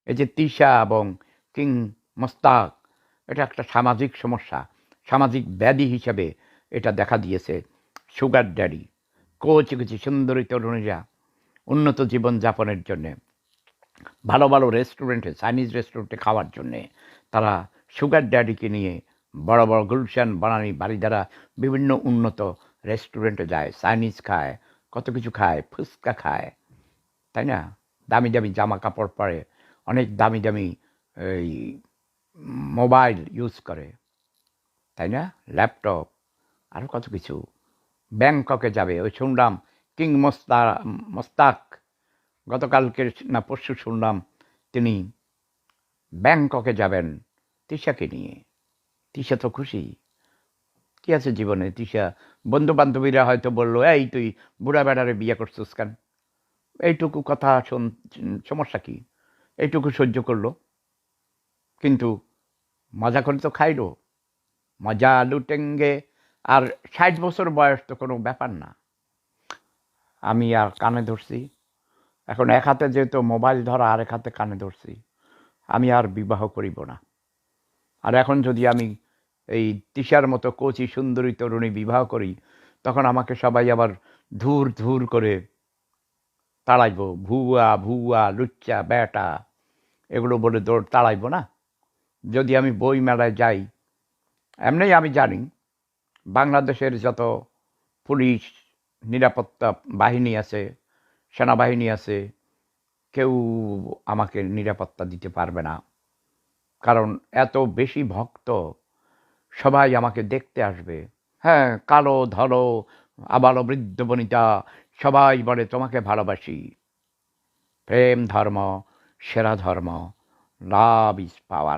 এই যে তিশা এবং কিং মোস্তাক, এটা একটা সামাজিক সমস্যা, সামাজিক ব্যাধি হিসেবে এটা দেখা দিয়েছে। সুগার ড্যাডি, কচি কচি সুন্দরী তরুণীরা উন্নত জীবনযাপনের জন্যে, ভালো ভালো রেস্টুরেন্টে, চাইনিজ রেস্টুরেন্টে খাওয়ার জন্যে তারা সুগার ড্যাডিকে নিয়ে বড় বড় গুলশান বানানি বাড়ি দ্বারা বিভিন্ন উন্নত রেস্টুরেন্টে যায়, চাইনিজ খায়, কত কিছু খায়, ফুচকা খায়, তাই না? দামি দামি জামা কাপড় পরে, অনেক দামি দামি এই মোবাইল ইউজ করে, তাই না? ল্যাপটপ, আরও কত কিছু। ব্যাংককে যাবে, ওই শুনলাম কিং মোস্তাক গতকালকে না পরশু শুনলাম তিনি ব্যাংককে যাবেন তিশাকে নিয়ে। তিশা তো খুশি, কি আছে জীবনে? তিশা বন্ধু বান্ধবীরা হয়তো বললো, এই তুই বুড়া বেড়ারে বিয়ে করছিস কেন? এইটুকু কথা সমস্যা কি? এইটুকু সহ্য করলো, কিন্তু মজা করে তো খাইলো, মজা লুটেঙ্গে। আর 60 বছর বয়স তো কোনো ব্যাপার না। আমি আর কানে ধরছি, এখন এক হাতে যেহেতু মোবাইল ধরা, আরেক হাতে কানে ধরছি, আমি আর বিবাহ করিব না। আর এখন যদি আমি এই তিশার মতো কচি সুন্দরী তরুণী বিবাহ করি, তখন আমাকে সবাই আবার ধুর ধুর করে তাড়াইব, ভুয়া ভুয়া লুচ্চা বেটা এগুলো বলে দৌড় তাড়াইব না। যদি আমি বই মেলায় যাই, এমনি আমি জানি বাংলাদেশের যত পুলিশ নিরাপত্তা বাহিনী আছে, সেনাবাহিনী আছে, কেউ আমাকে নিরাপত্তা দিতে পারবে না। কারণ এত বেশি ভক্ত, সবাই আমাকে দেখতে আসবে। হ্যাঁ, কালো ধলো আবালো বৃদ্ধ বনিতা সবাই বলে তোমাকে ভালোবাসি। প্রেম ধর্ম সেরা ধর্ম, লাভ ইজ পাওয়ার।